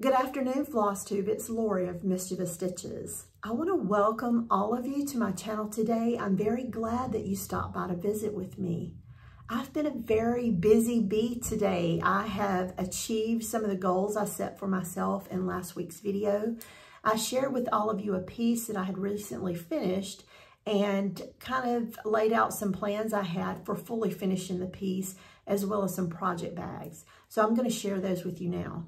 Good afternoon, Flosstube. It's Lori of MischievousStitches. I want to welcome all of you to my channel today. I'm very glad that you stopped by to visit with me. I've been a very busy bee today. I have achieved some of the goals I set for myself in last week's video. I shared with all of you a piece that I had recently finished and kind of laid out some plans I had for fully finishing the piece, as well as some project bags. So I'm going to share those with you now.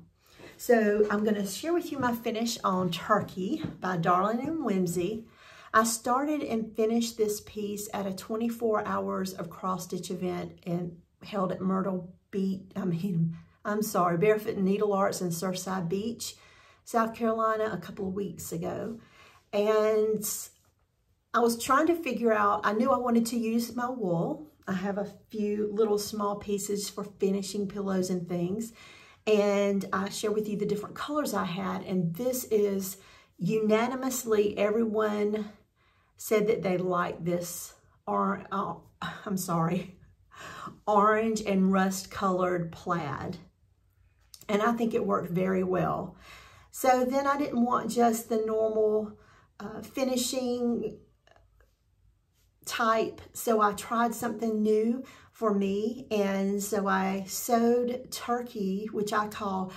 So I'm going to share with you my finish on Turkey by Darling and Whimsy. I started and finished this piece at a 24 hours of cross-stitch event and held at Barefoot and Needlearts in Surfside Beach, South Carolina a couple of weeks ago. And I was trying to figure out, I knew I wanted to use my wool. I have a few little small pieces for finishing pillows and things. And I share with you the different colors I had. And this is unanimously, everyone said that they liked this orange and rust colored plaid. And I think it worked very well. So then I didn't want just the normal finishing type, so I tried something new for me, and so I sewed Turkey, which I call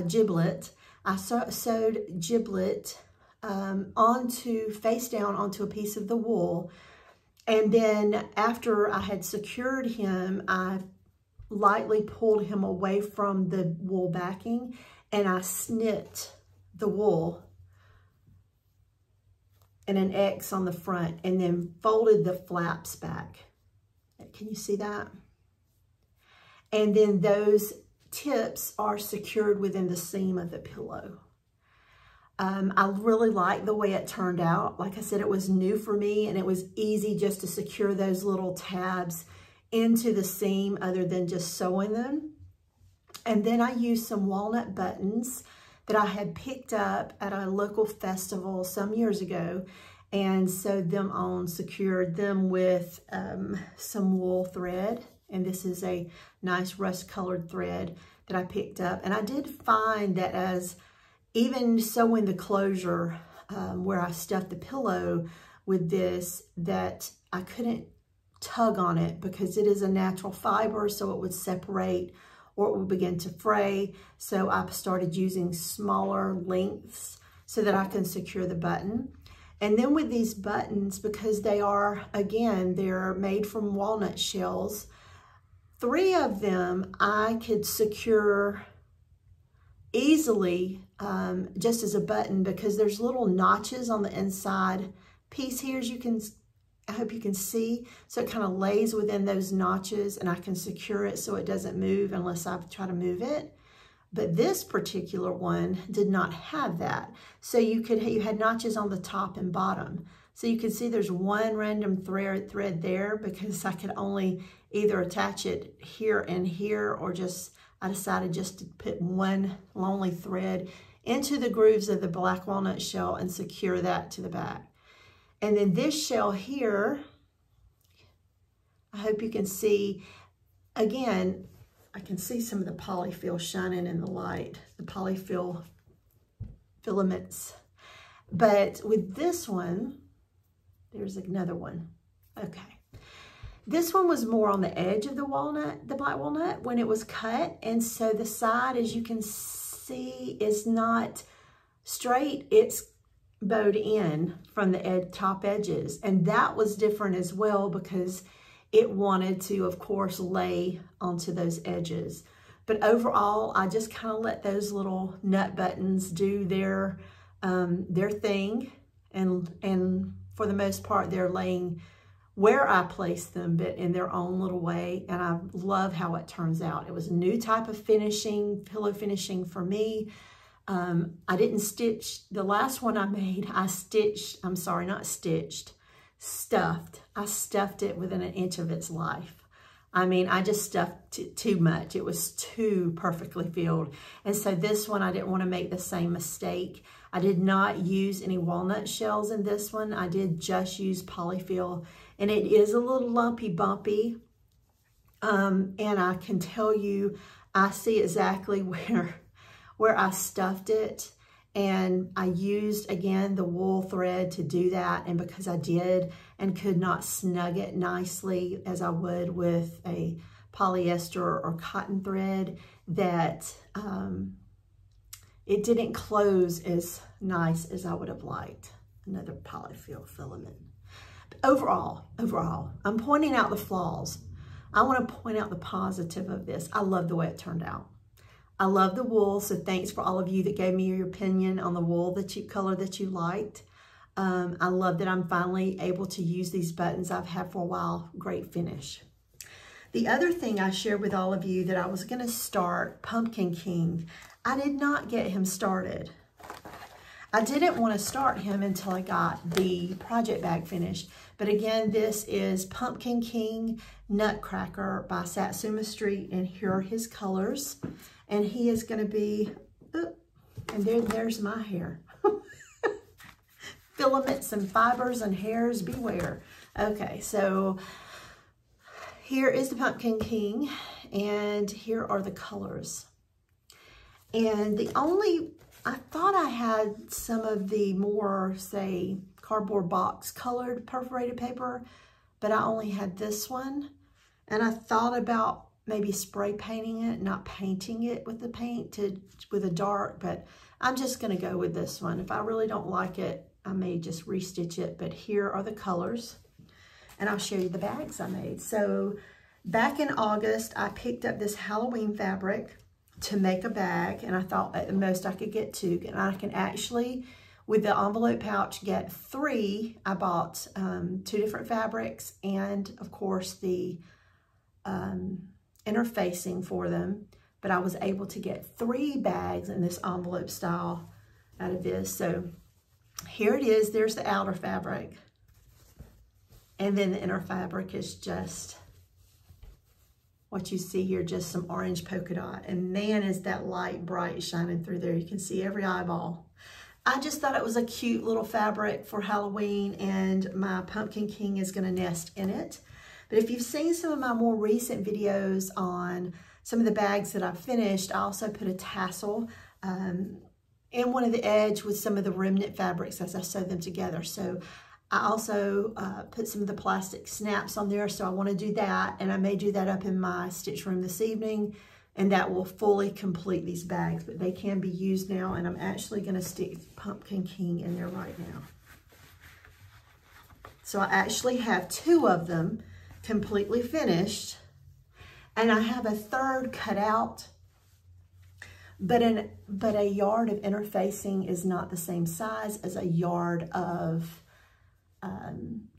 Giblet. I sewed Giblet face down onto a piece of the wool, and then after I had secured him, I lightly pulled him away from the wool backing, and I snipped the wool and an X on the front, and then folded the flaps back. Can you see that? And then those tips are secured within the seam of the pillow. I really like the way it turned out. Like I said, it was new for me, and it was easy just to secure those little tabs into the seam other than just sewing them. And then I used some walnut buttons that I had picked up at a local festival some years ago and sewed them on, secured them with some wool thread. And this is a nice rust colored thread that I picked up. And I did find that as even sewing the closure where I stuffed the pillow with this, that I couldn't tug on it because it is a natural fiber, so it would separate or it would begin to fray. So I started using smaller lengths so that I can secure the button. And then with these buttons, because they are, again, they're made from walnut shells, 3 of them I could secure easily just as a button, because there's little notches on the inside piece here, as you can, I hope you can see. So it kind of lays within those notches, and I can secure it so it doesn't move unless I try to move it. But this particular one did not have that. So you had notches on the top and bottom. So you can see there's one random thread there, because I could only either attach it here and here, or I decided just to put one lonely thread into the grooves of the black walnut shell and secure that to the back. And then this shell here, I hope you can see, again, I can see some of the polyfill shining in the light, the polyfill filaments. But with this one, there's another one. Okay. This one was more on the edge of the walnut, the black walnut, when it was cut. And so the side, as you can see, is not straight. It's bowed in from the top edges, and that was different as well because it wanted to, of course, lay onto those edges. But overall, I just kind of let those little nut buttons do their thing, and for the most part, they're laying where I placed them, but in their own little way, and I love how it turns out. It was a new type of finishing, pillow finishing for me. I didn't stitch, the last one I made, I stitched, I'm sorry, not stitched, stuffed. I stuffed it within an inch of its life. I mean, I just stuffed too much. It was too perfectly filled. And so this one, I didn't want to make the same mistake. I did not use any walnut shells in this one. I did just use polyfill, and it is a little lumpy bumpy. And I can tell you, I see exactly where I stuffed it, and I used, again, the wool thread to do that. And because I did and could not snug it nicely as I would with a polyester or cotton thread, that it didn't close as nice as I would have liked. Another polyfill filament. But overall, I'm pointing out the flaws. I want to point out the positive of this. I love the way it turned out. I love the wool, so thanks for all of you that gave me your opinion on the wool color that you liked. I love that I'm finally able to use these buttons I've had for a while. Great finish. The other thing I shared with all of you that I was going to start Pumpkin King. I did not get him started. I didn't want to start him until I got the project bag finished. But again, this is Pumpkin King Nutcracker by Satsuma Street, and here are his colors. And he is going to be, and there's my hair. Filaments and fibers and hairs, beware. Okay, so here is the Pumpkin King, and here are the colors. And I thought I had some of the more, say, cardboard box colored perforated paper, but I only had this one. And I thought about maybe spray painting it, not painting it with the paint with a dark, but I'm just gonna go with this one. If I really don't like it, I may just restitch it, but here are the colors. And I'll show you the bags I made. So back in August, I picked up this Halloween fabric to make a bag, and I thought at the most I could get 2, and I can actually, with the envelope pouch, get 3. I bought 2 different fabrics, and of course the interfacing for them, but I was able to get 3 bags in this envelope style out of this. So here it is. There's the outer fabric, and then the inner fabric is just what you see here, just some orange polka dot. And man, is that light bright shining through there. You can see every eyeball. I just thought it was a cute little fabric for Halloween, and my Pumpkin King is going to nest in it. But if you've seen some of my more recent videos on some of the bags that I've finished, I also put a tassel in one of the edge with some of the remnant fabrics as I sewed them together. So I also put some of the plastic snaps on there, so I want to do that, and I may do that up in my stitch room this evening, and that will fully complete these bags, but they can be used now, and I'm actually going to stick Pumpkin King in there right now. So I actually have 2 of them completely finished, and I have a 3rd cut out, but a yard of interfacing is not the same size as a yard of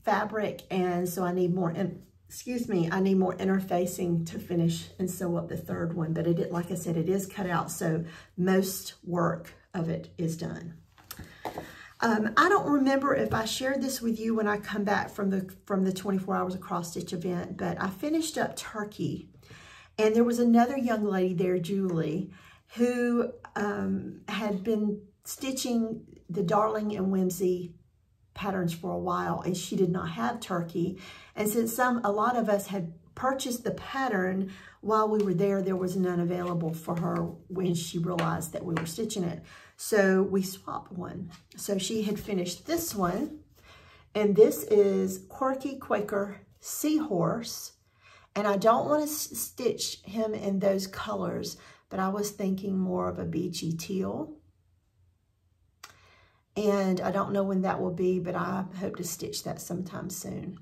fabric, and so I need more I need more interfacing to finish and sew up the 3rd one. But it, like I said, it is cut out, so most work of it is done. I don't remember if I shared this with you when I come back from the 24 hours of cross stitch event, but I finished up Turkey, and there was another young lady there, Julie, who had been stitching the Darling and Whimsy patterns for a while, and she did not have Turkey. And since a lot of us had purchased the pattern while we were there, there was none available for her when she realized that we were stitching it. So we swapped one. So she had finished this one, and this is Quirky Quaker Seahorse. And I don't want to stitch him in those colors, but I was thinking more of a beachy teal. And I don't know when that will be, but I hope to stitch that sometime soon.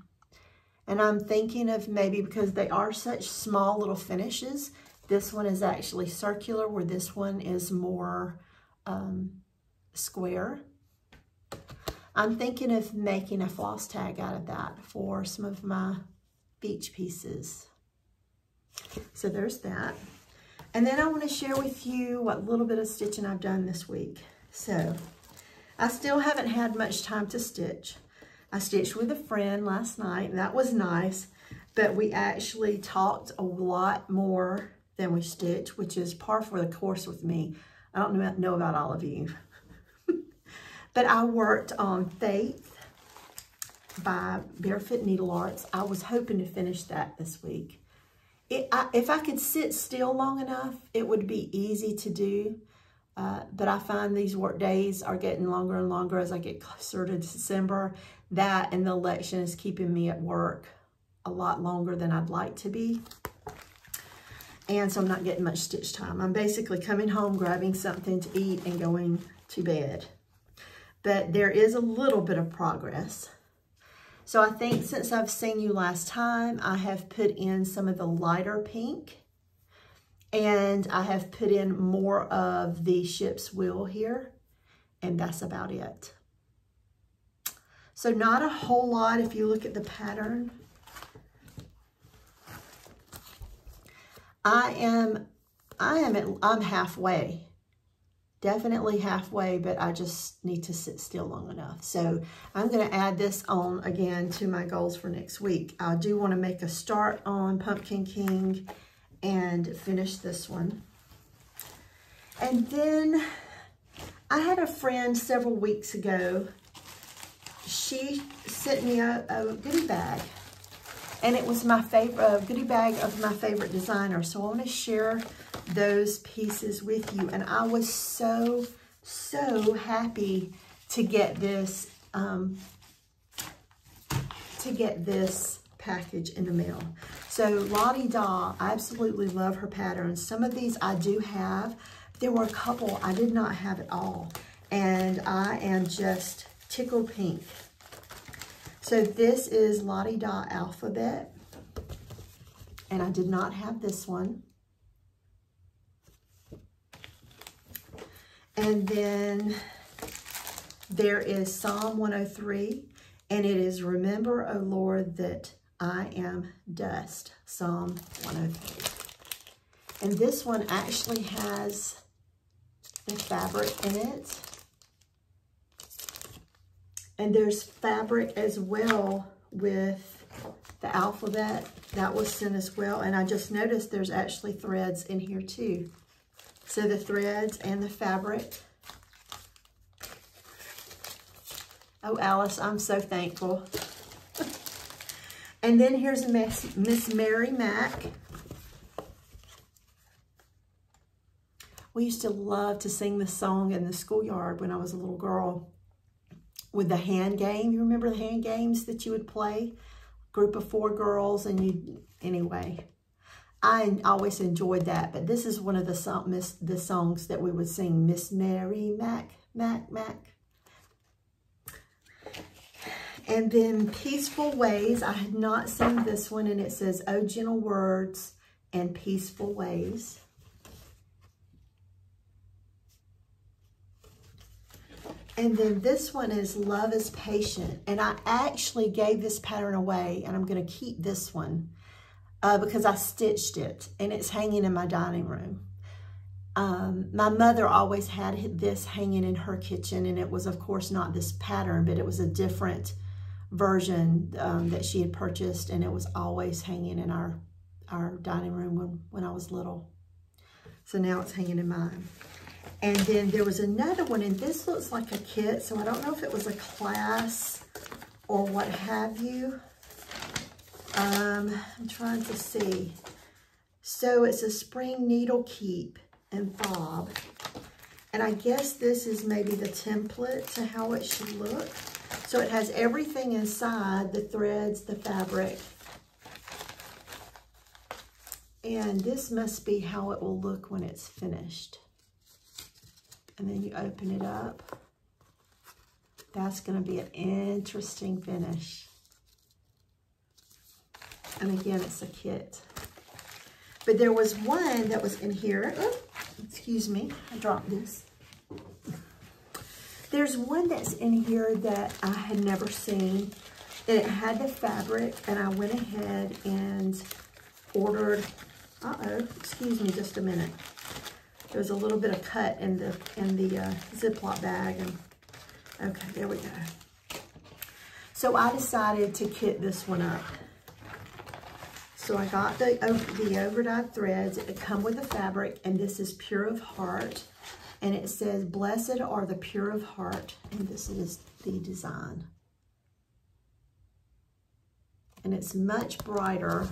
And I'm thinking of maybe, because they are such small little finishes, this one is actually circular, where this one is more square. I'm thinking of making a floss tag out of that for some of my beach pieces. So there's that. And then I want to share with you what little bit of stitching I've done this week. So I still haven't had much time to stitch. I stitched with a friend last night, and that was nice, but we actually talked a lot more than we stitched, which is par for the course with me. I don't know about all of you. But I worked on Faith by Barefoot Needlearts. I was hoping to finish that this week. If I could sit still long enough, it would be easy to do. but I find these work days are getting longer and longer as I get closer to December. That and the election is keeping me at work a lot longer than I'd like to be. And so I'm not getting much stitch time. I'm basically coming home, grabbing something to eat, and going to bed. But there is a little bit of progress. So I think since I've seen you last time, I have put in some of the lighter pink. And I have put in more of the ship's wheel here. And that's about it. So not a whole lot if you look at the pattern. I'm halfway. Definitely halfway, but I just need to sit still long enough. So I'm going to add this on again to my goals for next week. I do want to make a start on Pumpkin King and finish this one. And then I had a friend several weeks ago. She sent me a goodie bag. And it was my favorite goodie bag of my favorite designer. So I want to share those pieces with you. And I was so happy to get this package in the mail. So Lottie Da, I absolutely love her patterns. Some of these I do have. There were a couple I did not have at all. And I am just tickled pink. So this is Lottie Da Alphabet, and I did not have this one. And then there is Psalm 103, and it is Remember, O Lord, that I am dust, Psalm 103. And this one actually has the fabric in it. And there's fabric as well with the alphabet. That was sent as well. And I just noticed there's actually threads in here too. So the threads and the fabric. Oh, Alice, I'm so thankful. And then here's a Miss Mary Mac. We used to love to sing this song in the schoolyard when I was a little girl. With the hand game. You remember the hand games that you would play? Group of 4 girls and you, anyway. I always enjoyed that, but this is one of the songs that we would sing. Miss Mary Mac, Mac, Mac. And then Peaceful Ways. I had not seen this one, and it says, Oh, gentle words and peaceful ways. And then this one is Love is Patient. And I actually gave this pattern away, and I'm going to keep this one because I stitched it, and it's hanging in my dining room. My mother always had this hanging in her kitchen, and it was, of course, not this pattern, but it was a different version that she had purchased, and it was always hanging in our dining room when I was little. So now it's hanging in mine. And then there was another one, and this looks like a kit, so I don't know if it was a class or what have you. I'm trying to see. So it's a spring needle keep and bob. And I guess this is maybe the template to how it should look. So it has everything inside, the threads, the fabric. And this must be how it will look when it's finished. And then you open it up. That's going to be an interesting finish. And again, it's a kit. But there was one that was in here. Oh, excuse me, I dropped this. There's one that's in here that I had never seen. And it had the fabric, and I went ahead and ordered, excuse me just a minute. There was a little bit of cut in the Ziploc bag. And okay, there we go. So I decided to kit this one up. So I got the overdyed threads. It come with the fabric, and this is Pure of Heart. And it says, Blessed are the pure of heart. And this is the design. And it's much brighter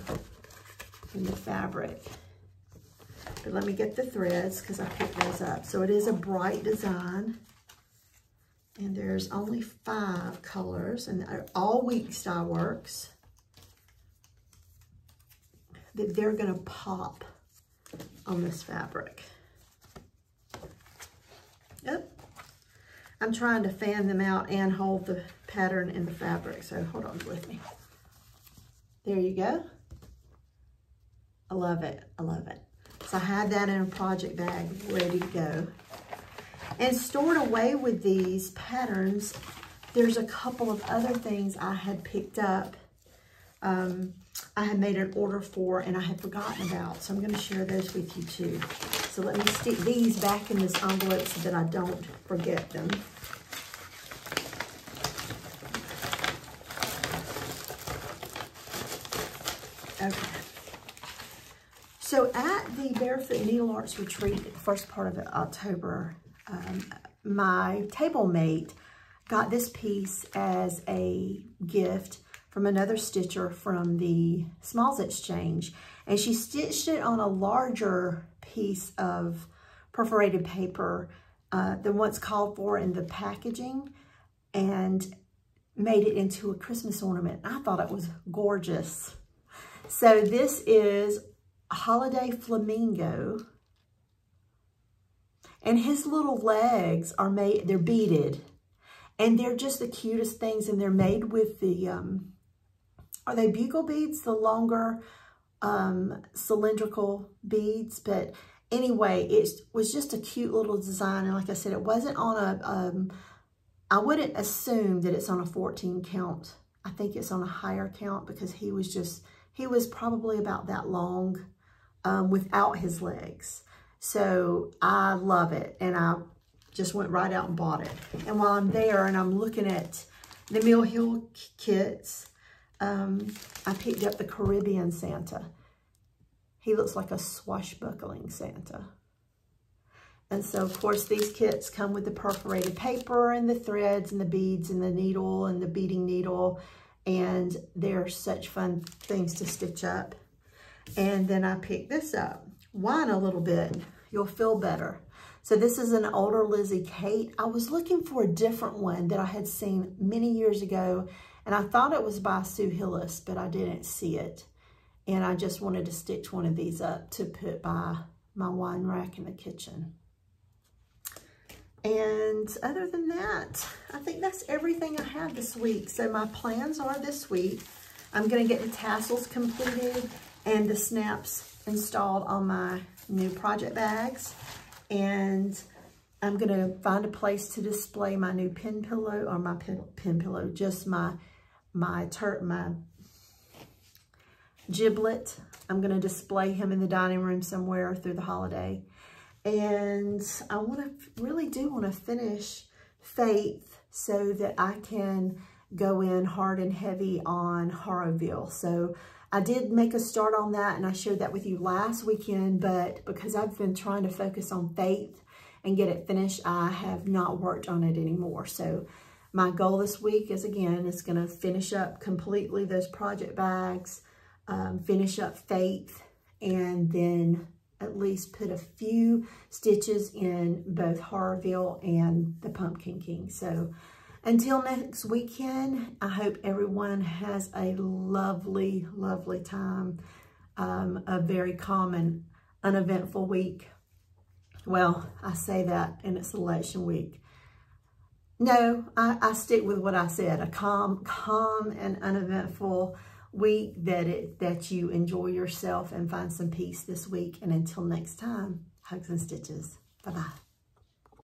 than the fabric. But let me get the threads because I picked those up. So it is a bright design. And there's only 5 colors, and they're all week style works that they're gonna pop on this fabric. Yep. I'm trying to fan them out and hold the pattern in the fabric, so hold on with me. There you go. I love it, I love it. So I had that in a project bag ready to go. And stored away with these patterns, there's a couple of other things I had picked up. I had made an order for and I had forgotten about. So I'm going to share those with you too. So let me stick these back in this envelope so that I don't forget them. Okay. So at the Barefoot Needlearts retreat, the first part of October, my table mate got this piece as a gift from another stitcher from the Smalls Exchange, and she stitched it on a larger piece of perforated paper than what's called for in the packaging, and made it into a Christmas ornament. I thought it was gorgeous. So this is Holiday Flamingo. And his little legs are made, they're beaded. And they're just the cutest things. And they're made with the, are they bugle beads? The longer cylindrical beads. But anyway, it was just a cute little design. And like I said, it wasn't on a, I wouldn't assume that it's on a 14 count. I think it's on a higher count because he was probably about that long without his legs. So I love it, and I just went right out and bought it. And while I'm there and I'm looking at the Mill Hill kits, I picked up the Caribbean Santa. He looks like a swashbuckling Santa. And so, of course, these kits come with the perforated paper and the threads and the beads and the needle and the beading needle. And they're such fun things to stitch up. And then I picked this up. Whine a little bit, you'll feel better. So this is an older Lizzie Kate. I was looking for a different one that I had seen many years ago, and I thought it was by Sue Hillis, but I didn't see it. And I just wanted to stitch one of these up to put by my wine rack in the kitchen. And other than that, I think that's everything I have this week. So my plans are this week, I'm gonna get the tassels completed and the snaps installed on my new project bags. And I'm gonna find a place to display my new pin pillow, or my pin pillow, just my Giblet. I'm gonna display him in the dining room somewhere through the holiday. And I really do wanna finish Faith so that I can go in hard and heavy on Horrorville. So I did make a start on that, and I shared that with you last weekend, but because I've been trying to focus on Faith and get it finished, I have not worked on it anymore. So my goal this week is, again, it's gonna finish up completely those project bags, finish up Faith, and then at least put a few stitches in both Horrorville and the Pumpkin King. So until next weekend, I hope everyone has a lovely, lovely time. A very calm and uneventful week. Well, I say that, and it's election week. No, I stick with what I said. A calm and uneventful week that you enjoy yourself and find some peace this week. And until next time, hugs and stitches. Bye-bye.